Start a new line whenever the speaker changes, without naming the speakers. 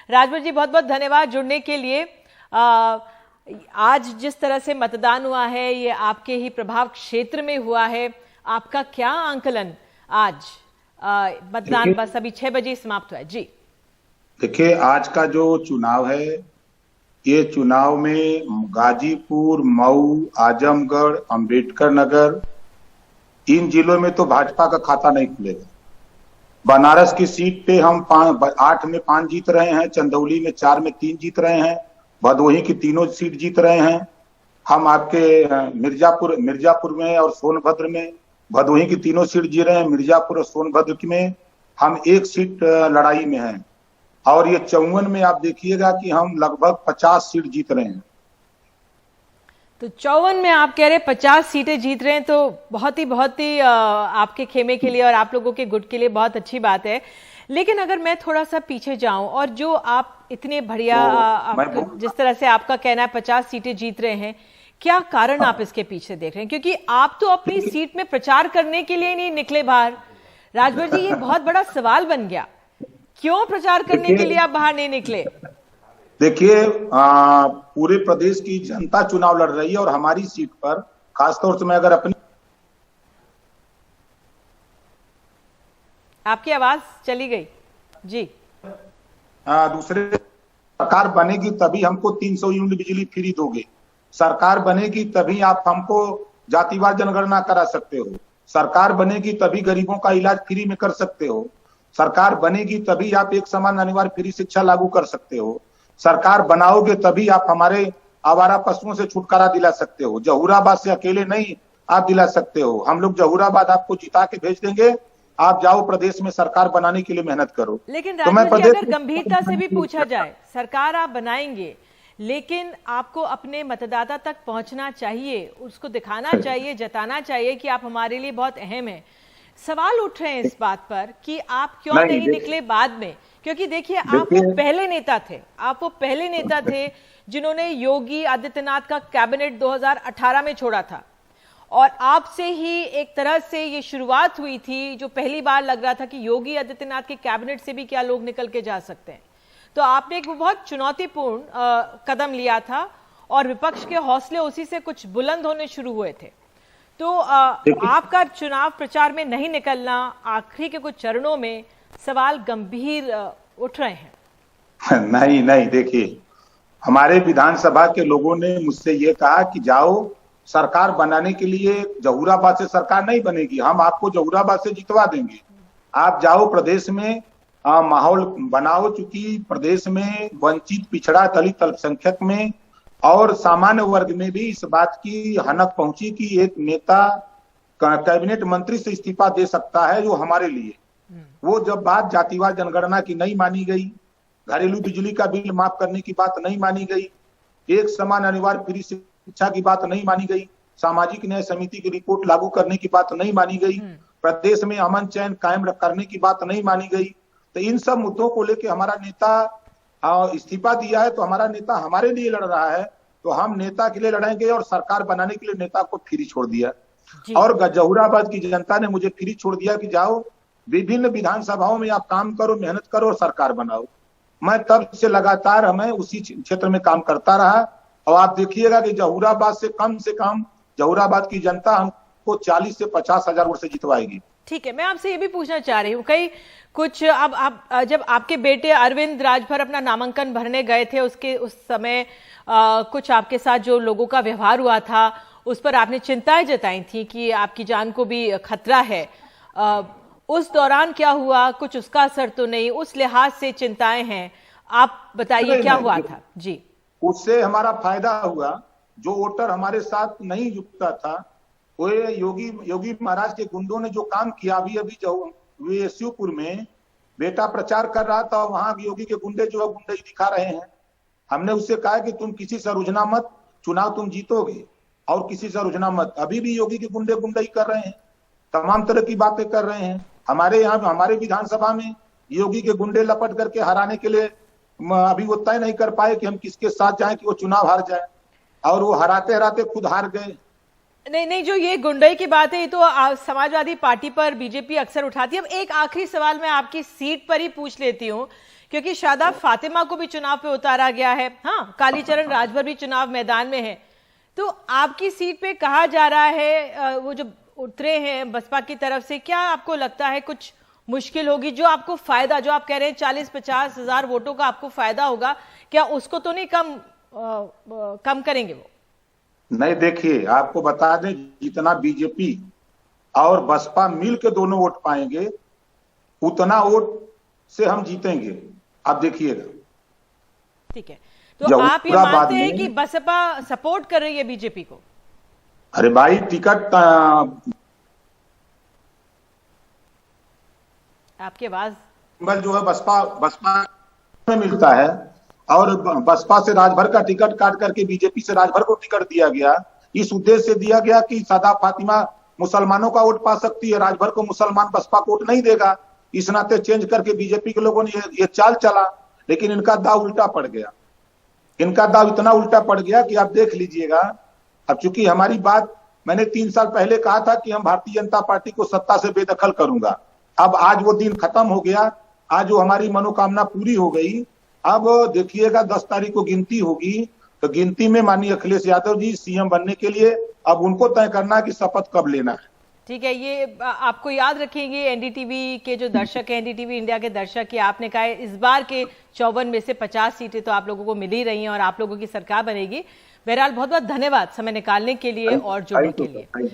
राजभर जी बहुत बहुत धन्यवाद जुड़ने के लिए। आज जिस तरह से मतदान हुआ है ये आपके ही प्रभाव क्षेत्र में हुआ है, आपका क्या आंकलन आज? मतदान बस अभी 6 बजे समाप्त हुआ है जी।
देखिए, आज का जो चुनाव है, ये चुनाव में गाजीपुर, मऊ, आजमगढ़, अंबेडकर नगर, इन जिलों में तो भाजपा का खाता नहीं खुलेगा। बनारस की सीट पे हम 8 में 5 जीत रहे हैं, चंदौली में 4 में 3 जीत रहे हैं, भदोही की तीनों सीट जीत रहे हैं। हम आपके मिर्जापुर में और सोनभद्र में भदोही की तीनों सीट जीत रहे हैं। मिर्जापुर और सोनभद्र में हम 1 सीट लड़ाई में हैं। और ये 54 में आप देखिएगा कि हम लगभग 50 सीट जीत रहे हैं।
तो 54 में आप कह रहे 50 सीटें जीत रहे हैं, तो बहुत ही आपके खेमे के लिए और आप लोगों के गुट के लिए बहुत अच्छी बात है। लेकिन अगर मैं थोड़ा सा पीछे जाऊं और जो आप इतने बढ़िया जिस तरह से आपका कहना है 50 सीटें जीत रहे हैं, क्या कारण आप इसके पीछे देख रहे हैं? क्योंकि आप तो अपनी सीट में प्रचार करने के लिए नहीं निकले बाहर। राजभर जी, ये बहुत बड़ा सवाल बन गया, क्यों प्रचार करने के लिए आप बाहर नहीं निकले?
देखिए, पूरे प्रदेश की जनता चुनाव लड़ रही है और हमारी सीट पर खासतौर से मैं अगर अपनी
आपकी आवाज चली गई जी।
दूसरे सरकार बनेगी तभी हमको 300 यूनिट बिजली फ्री दोगे। सरकार बनेगी तभी आप हमको जातिवार जनगणना करा सकते हो। सरकार बनेगी तभी गरीबों का इलाज फ्री में कर सकते हो। सरकार बनेगी तभी आप एक समान अनिवार्य फ्री शिक्षा लागू कर सकते हो। सरकार बनाओगे तभी आप हमारे आवारा पशुओं से छुटकारा दिला सकते हो। जहूराबाद से अकेले नहीं आप दिला सकते हो। हम लोग जहूराबाद आपको जिता के भेज देंगे, आप जाओ प्रदेश में सरकार बनाने के लिए मेहनत करो।
लेकिन राजभर जी, अगर गंभीरता से भी पूछा जाए, सरकार आप बनाएंगे लेकिन आपको अपने मतदाता तक पहुंचना चाहिए, उसको दिखाना चाहिए, जताना चाहिए कि आप हमारे लिए बहुत अहम हैं। सवाल उठ रहे हैं इस बात पर कि आप क्यों नहीं निकले बाद में? क्योंकि देखिए, आप वो पहले नेता थे जिन्होंने योगी आदित्यनाथ का कैबिनेट 2018 में छोड़ा था, और आपसे ही एक तरह से ये शुरुआत हुई थी, जो पहली बार लग रहा था कि योगी आदित्यनाथ के कैबिनेट से भी क्या लोग निकल के जा सकते हैं। तो आपने एक बहुत चुनौतीपूर्ण कदम लिया था और विपक्ष के हौसले उसी से कुछ बुलंद होने शुरू हुए थे। तो आपका चुनाव प्रचार में नहीं निकलना, आखिरी के कुछ चरणों में सवाल गंभीर उठ रहे हैं।
नहीं, देखिए, हमारे विधानसभा के लोगों ने मुझसे ये कहा कि जाओ सरकार बनाने के लिए। जहूराबाद से सरकार नहीं बनेगी, हम आपको जहूराबाद से जितवा देंगे। आप जाओ प्रदेश में माहौल बनाओ। चूंकि प्रदेश में वंचित, पिछड़ा, दलित, अल्पसंख्यक में और सामान्य वर्ग में भी इस बात की हनक पहुंची कि एक नेता कैबिनेट मंत्री से इस्तीफा दे सकता है, जो हमारे लिए वो जब बात जातिवार जनगणना की नहीं मानी गई, घरेलू बिजली का बिल माफ करने की बात नहीं मानी गई, एक समान अनिवार्य फ्री शिक्षा की बात नहीं मानी गई, सामाजिक न्याय समिति की रिपोर्ट लागू करने की बात नहीं मानी गई, प्रदेश में अमन चैन कायम करने की बात नहीं मानी गई, तो इन सब मुद्दों को लेकर हमारा नेता इस्तीफा दिया है। तो हमारा नेता हमारे लिए लड़ रहा है, तो हम नेता के लिए लड़ेंगे और सरकार बनाने के लिए नेता को फ्री छोड़ दिया। और जहूराबाद की जनता ने मुझे फ्री छोड़ दिया कि जाओ विभिन्न विधानसभाओं में आप काम करो, मेहनत करो और सरकार बनाओ। मैं तब से लगातार हमें उसी क्षेत्र में काम करता रहा। और आप देखिएगा कि जहूराबाद से कम जहूराबाद की जनता हमको 40 से 50 हजार वोट से जितवाएगी।
ठीक है, मैं आपसे ये भी पूछना चाह रही हूँ, कई कुछ अब आप जब आपके बेटे अरविंद राजभर अपना नामांकन भरने गए थे, उस समय कुछ आपके साथ जो लोगों का व्यवहार हुआ था उस पर आपने चिंताएं जताई थी कि आपकी जान को भी खतरा है। उस दौरान क्या हुआ? कुछ उसका असर तो नहीं? उस लिहाज से चिंताएं हैं, आप बताइए क्या हुआ था जी।
उससे हमारा फायदा हुआ। जो वोटर हमारे साथ नहीं जुटता था, वो योगी महाराज के गुंडों ने जो काम किया, अभी शिवपुर में बेटा प्रचार कर रहा था, वहां योगी के गुंडे जो है गुंडे दिखा रहे हैं। हमने उससे कहा कि तुम किसी से रुझना मत, चुनाव तुम जीतोगे और किसी से रुझना मत। अभी भी योगी के गुंडे गुंडई कर रहे हैं, तमाम तरह की बातें कर रहे हैं। हमारे यहाँ हमारे विधानसभा में योगी के गुंडे लपट करके हराने के लिए अभी वो तय नहीं कर पाए कि हम किसके साथ जाएं कि वो चुनाव हार जाए, और वो हराते हराते खुद हार गए।
नहीं, जो ये गुंडई की बात है ये तो समाजवादी पार्टी पर बीजेपी अक्सर उठाती है। अब एक आखिरी सवाल मैं आपकी सीट पर ही पूछ लेती हूँ, क्योंकि शादाब फातिमा को भी चुनाव पे उतारा गया है, हाँ, कालीचरण राजभर भी चुनाव मैदान में है। तो आपकी सीट पे कहा जा रहा है वो जो उतरे हैं बसपा की तरफ से, क्या आपको लगता है कुछ मुश्किल होगी? जो आपको फायदा, जो आप कह रहे हैं 40-50 हजार वोटों का आपको फायदा होगा, क्या उसको तो नहीं कम करेंगे वो?
नहीं, देखिए आपको बता दें, जितना बीजेपी और बसपा मिल के दोनों वोट पाएंगे उतना वोट से हम जीतेंगे, आप देखिएगा।
ठीक है, तो आप ये
जहूराबाद
मानते हैं
में
कि बसपा सपोर्ट कर रही है बीजेपी को?
अरे भाई, टिकट
आपकी आवाज
जो है बसपा में मिलता है, और बसपा से राजभर का टिकट काट करके बीजेपी से राजभर को टिकट दिया गया। इस उद्देश्य से दिया गया कि शादाब फातिमा मुसलमानों का वोट पा सकती है, राजभर को मुसलमान बसपा को वोट नहीं देगा। इस नाते चेंज करके बीजेपी के लोगों ने ये चाल चला, लेकिन इनका दाव उल्टा पड़ गया। इनका दाव इतना उल्टा पड़ गया कि आप देख लीजिएगा। अब चूंकि हमारी बात, मैंने 3 साल पहले कहा था कि हम भारतीय जनता पार्टी को सत्ता से बेदखल करूंगा। अब आज वो दिन खत्म हो गया, आज वो हमारी मनोकामना पूरी हो गई। अब देखिएगा 10 तारीख को गिनती होगी, तो गिनती में माननीय अखिलेश यादव जी सीएम बनने के लिए अब उनको तय करना है कि शपथ कब लेना है।
ठीक है, ये आपको याद रखेंगे एनडीटीवी के जो दर्शक हैं, एनडीटीवी इंडिया के दर्शक, कि आपने कहा इस बार के 54 में से 50 सीटें तो आप लोगों को मिल ही रही हैं और आप लोगों की सरकार बनेगी। बहरहाल बहुत बहुत धन्यवाद समय निकालने के लिए और जुड़ने के लिए।